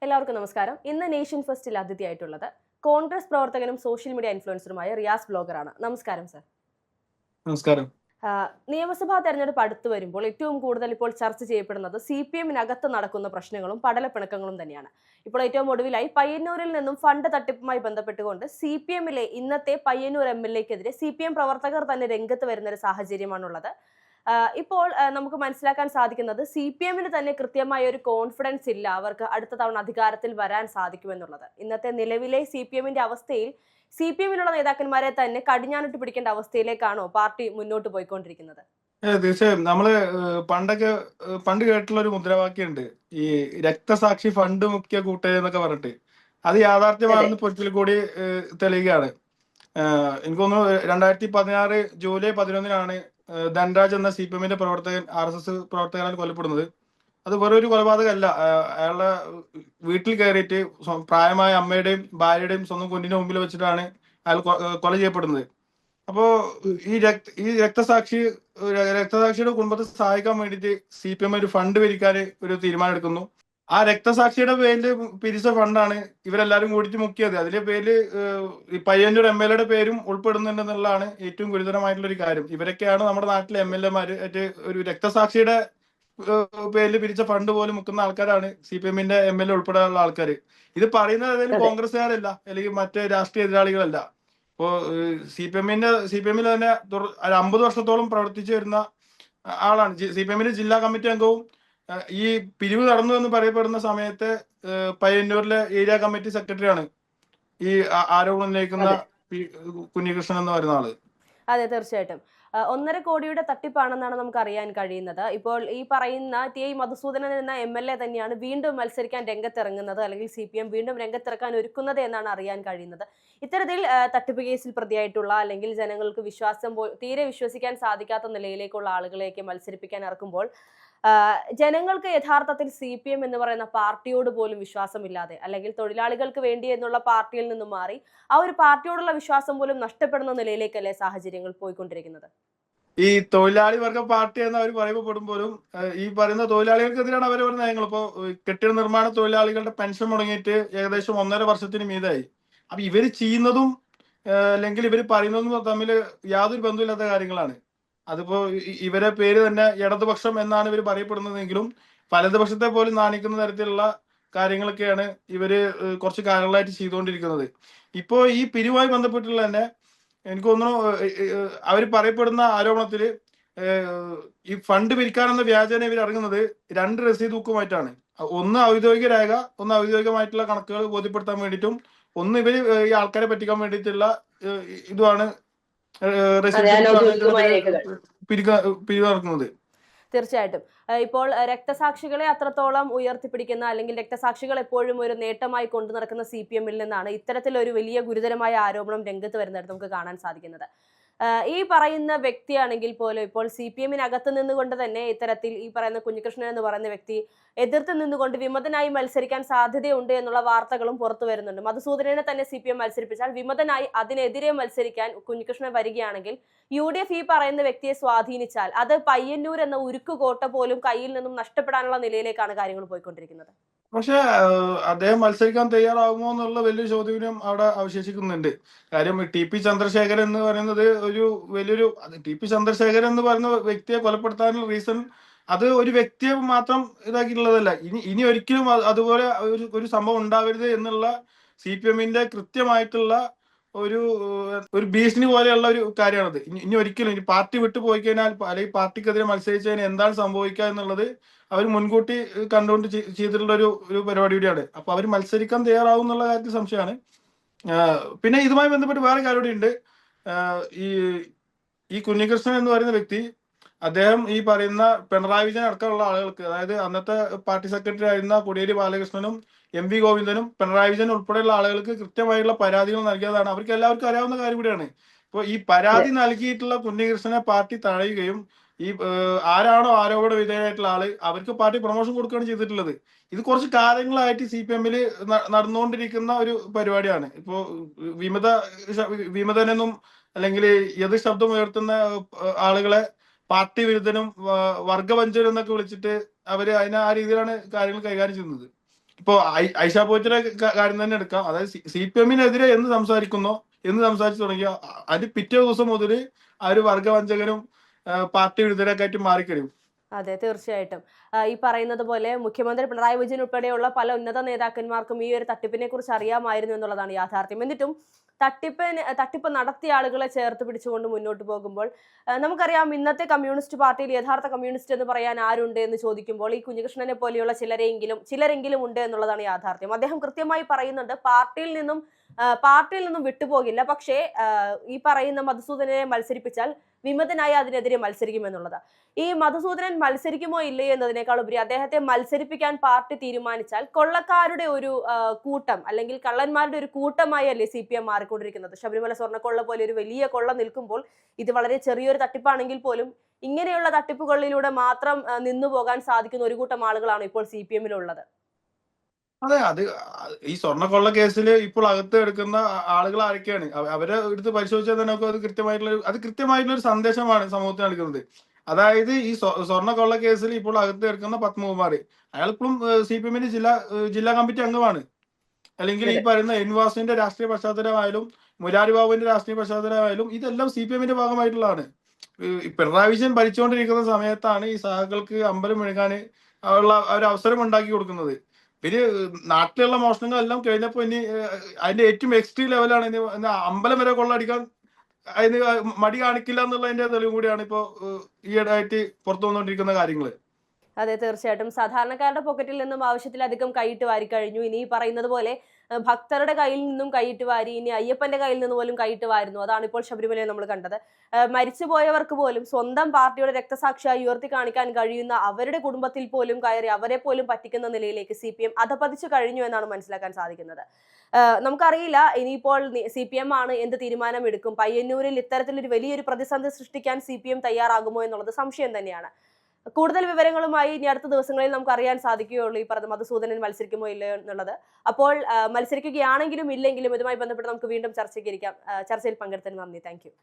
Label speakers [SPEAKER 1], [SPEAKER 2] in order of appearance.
[SPEAKER 1] എല്ലാവർക്കും നമസ്കാരം. ഇന്ന് നേഷൻ ഫസ്റ്റിൽ അതിഥിയായിട്ടുള്ളത് കോൺഗ്രസ് പ്രവർത്തകനും സോഷ്യൽ മീഡിയ ഇൻഫ്ലുവൻസറുമായ റിയാസ് ബ്ലോഗറാണ്. നമസ്കാരം സർ.
[SPEAKER 2] നമസ്കാരം.
[SPEAKER 1] നിയമസഭാ തെരഞ്ഞെടുപ്പ് അടുത്തു വരുമ്പോൾ ഏറ്റവും കൂടുതൽ ഇപ്പോൾ ചർച്ച ചെയ്യപ്പെടുന്നത് CPM-നകത്ത് നടക്കുന്ന പ്രശ്നങ്ങളും പടലപ്പിണക്കങ്ങളും തന്നെയാണ്. ഇപ്പോൾ ഏറ്റവും ഒടുവിലായി പയ്യന്നൂരിൽ നിന്നും ഫണ്ട് തട്ടിപ്പുമായി ബന്ധപ്പെട്ടുകൊണ്ട് CPM-ലെ ഇന്നത്തെ പയ്യന്നൂർ MLA-ക്കെതിരെ CPM പ്രവർത്തകർ തന്നെ രംഗത്ത് വരുന്ന ഒരു സാഹചര്യമാണുള്ളത്. ഇപ്പോൾ നമുക്ക് മനസ്സിലാക്കാൻ സാധിക്കുന്നത് CPM-ന് തന്നെ കൃത്യമായ ഒരു കോൺഫിഡൻസ് ഇല്ല അവർക്ക് അടുത്ത തവണ അധികാരത്തിൽ വരാൻ സാധിക്കുമെന്നുള്ളത്. ഇന്നത്തെ നിലവിലെ CPM-ന്റെ അവസ്ഥയിൽ CPM-ലുള്ള നേതാക്കന്മാരെ തന്നെ കടിഞ്ഞാണിട്ട് പിടിക്കേണ്ട അവസ്ഥയിലേക്കാണോ പാർട്ടി മുന്നോട്ട് പോയിക്കൊണ്ടിരിക്കുന്നത്?
[SPEAKER 2] തീർച്ചയായും പണ്ട് കേട്ടുള്ള ഒരു മുദ്രാവാക്യമുണ്ട്, ഈ രക്തസാക്ഷി ഫണ്ട് മുഖ്യ കൂട്ടര് എന്നൊക്കെ പറഞ്ഞിട്ട്. അത് യാഥാർത്ഥ്യമാണെന്ന് പൊറ്റിൽ കൂടി തെളിയുകയാണ്. എനിക്ക് തോന്നുന്നു 2016 ജൂലൈ 11 ധൻരാജ് എന്ന CPM-ന്റെ പ്രവർത്തകൻ RSS പ്രവർത്തകനാൽ കൊല്ലപ്പെടുന്നത്. അത് വേറൊരു കൊലപാതകമല്ല. അയാളുടെ വീട്ടിൽ കയറിയിട്ട് പ്രായമായ അമ്മയുടെയും ഭാര്യയുടെയും സ്വന്തം കുഞ്ഞിന്റെ മുമ്പിൽ വെച്ചിട്ടാണ് അയാൾ കൊല ചെയ്യപ്പെടുന്നത്. അപ്പോ ഈ രക്തസാക്ഷിയുടെ കുടുംബത്തെ സഹായിക്കാൻ വേണ്ടിയിട്ട് CPM ഒരു ഫണ്ട് പിരിക്കാൻ ഒരു തീരുമാനം എടുക്കുന്നു. ആ രക്തസാക്ഷിയുടെ പേരിൽ പിരിച്ച ഫണ്ടാണ് ഇവരെല്ലാരും കൂടിയിട്ട് മുക്കിയത്. അതിന്റെ പേരിൽ ഈ പയ്യന്നൂർ MLA-യുടെ പേരും ഉൾപ്പെടുന്നുണ്ടെന്നുള്ളതാണ് ഏറ്റവും ഗുരുതരമായിട്ടുള്ള ഒരു കാര്യം. ഇവരൊക്കെയാണ് നമ്മുടെ നാട്ടിലെ MLA-മാര് ഒരു രക്തസാക്ഷിയുടെ പേരിൽ പിരിച്ച ഫണ്ട് പോലും മുക്കുന്ന ആൾക്കാരാണ് CPM-ന്റെ MLA ഉൾപ്പെടെയുള്ള ആൾക്കാർ. ഇത് പറയുന്നത് ഏതെങ്കിലും കോൺഗ്രസ്സുകാരല്ല, അല്ലെങ്കിൽ മറ്റ് രാഷ്ട്രീയ എതിരാളികളല്ല. ഇപ്പോ CPM-ൽ തന്നെ 50 വർഷത്തോളം പ്രവർത്തിച്ചു വരുന്ന ആളാണ്. CPM-ന്റെ ജില്ലാ കമ്മിറ്റി അംഗവും ഈ പിരിവ് നടന്നു എന്ന് പറയപ്പെടുന്ന സമയത്ത് പയ്യന്നൂരിലെ ഏരിയ കമ്മിറ്റി സെക്രട്ടറിയാണ് ഈ ആരോപണം ഉന്നയിക്കുന്ന കുഞ്ഞികൃഷ്ണൻ എന്ന് പറയുന്ന ആള്.
[SPEAKER 1] അതെ, തീർച്ചയായിട്ടും 1.5 കോടിയുടെ തട്ടിപ്പാണെന്നാണ് നമുക്ക് അറിയാൻ കഴിയുന്നത്. ഇപ്പോൾ ഈ പറയുന്ന TI മധുസൂദനൻ എന്ന MLA തന്നെയാണ് വീണ്ടും മത്സരിക്കാൻ രംഗത്തിറങ്ങുന്നത്, അല്ലെങ്കിൽ CPM വീണ്ടും രംഗത്തിറക്കാൻ ഒരുക്കുന്നത് എന്നാണ് അറിയാൻ കഴിയുന്നത്. ഇത്തരത്തിൽ തട്ടിപ്പ് കേസിൽ പ്രതിയായിട്ടുള്ള, അല്ലെങ്കിൽ ജനങ്ങൾക്ക് തീരെ വിശ്വസിക്കാൻ സാധിക്കാത്ത നിലയിലേക്കുള്ള ആളുകളെയൊക്കെ മത്സരിപ്പിക്കാൻ ഇറക്കുമ്പോൾ ജനങ്ങൾക്ക് യഥാർത്ഥത്തിൽ CPM എന്ന് പറയുന്ന പാർട്ടിയോട് പോലും വിശ്വാസമില്ലാതെ, അല്ലെങ്കിൽ തൊഴിലാളികൾക്ക് വേണ്ടി എന്നുള്ള പാർട്ടിയിൽ നിന്നും മാറി ആ ഒരു പാർട്ടിയോടുള്ള വിശ്വാസം പോലും നഷ്ടപ്പെടുന്ന നിലയിലേക്കല്ലേ സാഹചര്യങ്ങൾ പോയിക്കൊണ്ടിരിക്കുന്നത്?
[SPEAKER 2] ഈ തൊഴിലാളി വർഗ പാർട്ടി എന്ന് അവർ പറയുമ്പോഴും ഈ പറയുന്ന തൊഴിലാളികൾക്കെതിരാണ് അവർ പറയുന്ന നയങ്ങൾ. ഇപ്പോ കെട്ടിട നിർമ്മാണ തൊഴിലാളികളുടെ പെൻഷൻ മുടങ്ങിയിട്ട് ഏകദേശം 1.5 വർഷത്തിന് മീതായി. അപ്പൊ ഇവര് ചെയ്യുന്നതും അല്ലെങ്കിൽ ഇവര് പറയുന്നതും തമ്മിൽ യാതൊരു ബന്ധമില്ലാത്ത കാര്യങ്ങളാണ്. അതിപ്പോ ഇവരെ പേര് തന്നെ ഇടതുപക്ഷം എന്നാണ് ഇവർ പറയപ്പെടുന്നതെങ്കിലും വലതുപക്ഷത്തെ പോലും നാണിക്കുന്ന തരത്തിലുള്ള കാര്യങ്ങളൊക്കെയാണ് ഇവര് കുറച്ച് കാലങ്ങളായിട്ട് ചെയ്തുകൊണ്ടിരിക്കുന്നത്. ഇപ്പോ ഈ പിരിവുമായി ബന്ധപ്പെട്ടുള്ള തന്നെ എനിക്ക് തോന്നുന്നു അവർ പറയപ്പെടുന്ന ആരോപണത്തില് ഈ ഫണ്ട് പിരിക്കാനെന്ന വ്യാജേന ഇവർ ഇറങ്ങുന്നത് 2 രസീത് ബുക്കുമായിട്ടാണ്. ഒന്ന് ഔദ്യോഗിക രേഖ, ഒന്ന് ഔദ്യോഗികമായിട്ടുള്ള കണക്കുകൾ ബോധ്യപ്പെടുത്താൻ വേണ്ടിയിട്ടും, ഒന്ന് ഇവര് ഈ ആൾക്കാരെ പറ്റിക്കാൻ വേണ്ടിയിട്ടുള്ള ഇതുമാണ് പിരിവ് നടക്കുന്നത്.
[SPEAKER 1] തീർച്ചയായിട്ടും ഇപ്പോൾ രക്തസാക്ഷികളെ അത്രത്തോളം ഉയർത്തിപ്പിടിക്കുന്ന, അല്ലെങ്കിൽ രക്തസാക്ഷികൾ എപ്പോഴും ഒരു നേട്ടമായി കൊണ്ടു നടക്കുന്ന CPM-ൽ നിന്നാണ് ഇത്തരത്തിലൊരു വലിയ ഗുരുതരമായ ആരോപണം രംഗത്ത് വരുന്നതായിട്ട് നമുക്ക് കാണാൻ സാധിക്കുന്നത്. ഈ പറയുന്ന വ്യക്തിയാണെങ്കിൽ പോലും ഇപ്പോൾ CPM-നകത്ത് നിന്നുകൊണ്ട് തന്നെ ഇത്തരത്തിൽ ഈ പറയുന്ന കുഞ്ഞികൃഷ്ണൻ എന്ന് പറയുന്ന വ്യക്തി എതിർത്ത് നിന്നുകൊണ്ട് വിമതനായി മത്സരിക്കാൻ സാധ്യതയുണ്ട് എന്നുള്ള വാർത്തകളും പുറത്തു വരുന്നുണ്ട്. മധുസൂദനനെ തന്നെ CPM മത്സരിപ്പിച്ചാൽ വിമതനായി അതിനെതിരെ മത്സരിക്കാൻ കുഞ്ഞികൃഷ്ണൻ വരികയാണെങ്കിൽ UDF ഈ പറയുന്ന വ്യക്തിയെ സ്വാധീനിച്ചാൽ അത് പയ്യന്നൂർ എന്ന ഉരുക്കുകോട്ട പോലും കയ്യിൽ നിന്നും നഷ്ടപ്പെടാനുള്ള നിലയിലേക്കാണ് കാര്യങ്ങൾ പോയിക്കൊണ്ടിരിക്കുന്നത്.
[SPEAKER 2] പക്ഷെ അദ്ദേഹം മത്സരിക്കാൻ തയ്യാറാകുമോ എന്നുള്ള വലിയ ചോദ്യം അവിടെ അവശേഷിക്കുന്നുണ്ട്. കാര്യം TP ചന്ദ്രശേഖരൻ എന്ന് പറയുന്നത് TP ചന്ദ്രശേഖരൻ എന്ന് പറയുന്ന വ്യക്തിയെ കൊലപ്പെടുത്താനുള്ള റീസൺ അത് ഒരു വ്യക്തിയെ മാത്രം ഇതാക്കിയിട്ടുള്ളതല്ല. ഇനി ഒരിക്കലും അതുപോലെ ഒരു സംഭവം ഉണ്ടാവരുത് എന്നുള്ള CPM-ന്റെ കൃത്യമായിട്ടുള്ള ഒരു ഭീഷണി പോലെയുള്ള ഒരു കാര്യമാണത്. ഇനി ഒരിക്കലും പാർട്ടി വിട്ടു പോയി കഴിഞ്ഞാൽ, അല്ലെങ്കിൽ പാർട്ടിക്കെതിരെ മത്സരിച്ചതിന് എന്താണ് സംഭവിക്കുക എന്നുള്ളത് അവർ മുൻകൂട്ടി കണ്ടുകൊണ്ട് ചെയ്തിട്ടുള്ള ഒരു പരിപാടി കൂടിയാണ്. അപ്പൊ അവർ മത്സരിക്കാൻ തയ്യാറാവും എന്നുള്ള കാര്യത്തിൽ സംശയമാണ്. പിന്നെ ഇതുമായി ബന്ധപ്പെട്ട് വേറെ കാര്യം കൂടി ഉണ്ട്. ഈ കുഞ്ഞികൃഷ്ണൻ എന്ന് പറയുന്ന വ്യക്തി, അദ്ദേഹം ഈ പറയുന്ന പിണറായി വിജയൻ അടക്കമുള്ള ആളുകൾക്ക്, അതായത് അന്നത്തെ പാർട്ടി സെക്രട്ടറി ആയിരുന്ന കോടിയേരി ബാലകൃഷ്ണനും MV ഗോവിന്ദനും പിണറായി വിജയൻ ഉൾപ്പെടെയുള്ള ആളുകൾക്ക് കൃത്യമായിട്ടുള്ള പരാതികൾ നൽകിയതാണ്. അവർക്ക് എല്ലാവർക്കും അറിയാവുന്ന കാര്യം കൂടിയാണ്. ഇപ്പോൾ ഈ പരാതി നൽകിയിട്ടുള്ള കുഞ്ഞികൃഷ്ണനെ പാർട്ടി തഴയുകയും ഈ ആരാണോ ആരോപണ വിധേയമായിട്ടുള്ള ആള് അവർക്ക് പാർട്ടി പ്രൊമോഷൻ കൊടുക്കുകയാണ് ചെയ്തിട്ടുള്ളത്. ഇത് കുറച്ച് കാലങ്ങളായിട്ട് CPM-ൽ നടന്നുകൊണ്ടിരിക്കുന്ന ഒരു പരിപാടിയാണ്. ഇപ്പോ വിമതനെന്നും അല്ലെങ്കിൽ എതിർ ശബ്ദം ഉയർത്തുന്ന ആളുകളെ പാർട്ടി വിരുദ്ധനും വർഗവഞ്ചനും എന്നൊക്കെ വിളിച്ചിട്ട് അവര് ആ രീതിയിലാണ് കാര്യങ്ങൾ കൈകാര്യം ചെയ്യുന്നത്. ഇപ്പോ ഐഷ പോറ്റിയുടെ കാര്യം തന്നെ എടുക്കാം. അതായത് CPM-നെതിരെ എന്ന് സംസാരിക്കുന്നോ എന്ന് സംസാരിച്ചു തുടങ്ങിയ അതിന്റെ പിറ്റേ ദിവസം മുതൽ ആ ഒരു വർഗവഞ്ചകനും പാർട്ടി വിരുദ്ധരൊക്കെ ആയിട്ട് മാറിക്കഴിയും.
[SPEAKER 1] അതെ, തീർച്ചയായിട്ടും. ഈ പറയുന്നത് പോലെ മുഖ്യമന്ത്രി പിണറായി വിജയൻ ഉൾപ്പെടെയുള്ള പല ഉന്നത നേതാക്കന്മാർക്കും ഈ ഒരു തട്ടിപ്പിനെ കുറിച്ച് അറിയാമായിരുന്നു എന്നുള്ളതാണ് യാഥാർത്ഥ്യം. എന്നിട്ടും തട്ടിപ്പ് നടത്തിയ ആളുകളെ ചേർത്ത് പിടിച്ചുകൊണ്ട് മുന്നോട്ട് പോകുമ്പോൾ നമുക്കറിയാം, ഇന്നത്തെ കമ്മ്യൂണിസ്റ്റ് പാർട്ടിയിൽ യഥാർത്ഥ കമ്മ്യൂണിസ്റ്റ് എന്ന് പറയാൻ ആരുണ്ട് എന്ന് ചോദിക്കുമ്പോൾ ഈ കുഞ്ഞികൃഷ്ണനെ പോലെയുള്ള ചിലരെങ്കിലും ഉണ്ട് എന്നുള്ളതാണ് യാഥാർത്ഥ്യം. അദ്ദേഹം കൃത്യമായി പറയുന്നുണ്ട്, പാർട്ടിയിൽ നിന്നും വിട്ടുപോകില്ല, പക്ഷേ ഈ പറയുന്ന മധുസൂദനനെ മത്സരിപ്പിച്ചാൽ വിമതനായി അതിനെതിരെ മത്സരിക്കുമെന്നുള്ളത്. ഈ മധുസൂദനൻ മത്സരിക്കുമോ ഇല്ലയോ എന്നതിനേക്കാൾ ഉപരി അദ്ദേഹത്തെ മത്സരിപ്പിക്കാൻ പാർട്ടി തീരുമാനിച്ചാൽ കൊള്ളക്കാരുടെ ഒരു കൂട്ടം, അല്ലെങ്കിൽ കള്ളന്മാരുടെ ഒരു കൂട്ടമായി അല്ലേ CPM മാറിക്കൊണ്ടിരിക്കുന്നത്. ശബരിമല സ്വർണ്ണക്കൊള്ള പോലെ ഒരു വലിയ കൊള്ള നിൽക്കുമ്പോൾ ഇത് വളരെ ചെറിയൊരു തട്ടിപ്പാണെങ്കിൽ പോലും ഇങ്ങനെയുള്ള തട്ടിപ്പുകളിലൂടെ മാത്രം നിന്നു പോകാൻ സാധിക്കുന്ന ഒരു കൂട്ടം ആളുകളാണ് ഇപ്പോൾ CPM-ലുള്ളത്.
[SPEAKER 2] അതെ, ഈ സ്വർണ്ണക്കൊള്ള കേസിൽ ഇപ്പോൾ അകത്ത് എടുക്കുന്ന ആളുകൾ ആരൊക്കെയാണ്? അവരെ എടുത്ത് പരിശോധിച്ചാൽ തന്നെ നമുക്ക് അത് കൃത്യമായിട്ടുള്ള ഒരു സന്ദേശമാണ് സമൂഹത്തിന് നൽകുന്നത്. അതായത് ഈ സ്വർണ്ണക്കൊള്ള കേസിൽ ഇപ്പോൾ അകത്ത് എടുക്കുന്ന പത്മകുമാർ, അയാൾ ഇപ്പോഴും CPM-ന്റെ ജില്ലാ കമ്മിറ്റി അംഗമാണ്. അല്ലെങ്കിൽ ഈ പറയുന്ന എൻവാസിന്റെ രാഷ്ട്രീയ പശ്ചാത്തലമായാലും മുരാരി ബാബുവിന്റെ രാഷ്ട്രീയ പശ്ചാത്തലമായാലും ഇതെല്ലാം CPM-ന്റെ ഭാഗമായിട്ടുള്ളതാണ്. പിണറായി വിജയൻ ഭരിച്ചുകൊണ്ടിരിക്കുന്ന സമയത്താണ് ഈ സഹാക്കൾക്ക് അമ്പലം മെഴുകാൻ ഉള്ള ഒരു അവസരം ഉണ്ടാക്കി കൊടുക്കുന്നത്. പിന്നെ നാട്ടിലുള്ള മോഷണങ്ങളെല്ലാം കഴിഞ്ഞപ്പോ ഇനി അതിന്റെ ഏറ്റവും എക്സ്ട്രീം ലെവലാണ് ഇനി അമ്പലം വരെ കൊള്ളടിക്കാൻ അതിന് മടി കാണിക്കില്ല എന്നുള്ളതിന്റെ തെളിവും കൂടിയാണ് ഇപ്പോ ഈയിടെയായിട്ട് പുറത്തു വന്നുകൊണ്ടിരിക്കുന്ന കാര്യങ്ങള്.
[SPEAKER 1] അതെ, തീർച്ചയായിട്ടും. സാധാരണക്കാരുടെ പോക്കറ്റിൽ നിന്നും ആവശ്യത്തിലധികം കൈയിട്ട് വാരി കഴിഞ്ഞു. ഇനി ഈ പറയുന്നത് പോലെ ഭക്തരുടെ കയ്യിൽ നിന്നും കൈയിട്ട് വാരി, ഇനി അയ്യപ്പന്റെ കയ്യിൽ നിന്ന് പോലും കൈയിട്ട് വാരുന്നു. അതാണ് ഇപ്പോൾ ശബരിമലയിൽ നമ്മൾ കണ്ടത്. മരിച്ചുപോയവർക്ക് പോലും സ്വന്തം പാർട്ടിയുടെ രക്തസാക്ഷിയായി ഉയർത്തി കാണിക്കാൻ കഴിയുന്ന അവരുടെ കുടുംബത്തിൽ പോലും കയറി അവരെ പോലും പറ്റിക്കുന്ന നിലയിലേക്ക് CPM അധപതിച്ചു കഴിഞ്ഞു എന്നാണ് മനസ്സിലാക്കാൻ സാധിക്കുന്നത്. നമുക്കറിയില്ല ഇനിയിപ്പോൾ CPM ആണ് എന്ത് തീരുമാനം എടുക്കും. പയ്യന്നൂരിൽ ഇത്തരത്തിലൊരു വലിയൊരു പ്രതിസന്ധി സൃഷ്ടിക്കാൻ CPM തയ്യാറാകുമോ എന്നുള്ളത് സംശയം തന്നെയാണ്. കൂടുതൽ വിവരങ്ങളുമായി ഇനി അടുത്ത ദിവസങ്ങളിൽ നമുക്ക് അറിയാൻ സാധിക്കുകയുള്ളൂ ഈ പറഞ്ഞ മധുസൂദനൻ മത്സരിക്കുമോ ഇല്ലയോ എന്നുള്ളത്. അപ്പോൾ മത്സരിക്കുകയാണെങ്കിലും ഇല്ലെങ്കിലും ഇതുമായി ബന്ധപ്പെട്ട് നമുക്ക് വീണ്ടും ചർച്ചയ്ക്ക് ഇരിക്കാം. ചർച്ചയിൽ പങ്കെടുത്തതിന് നന്ദി. Thank you.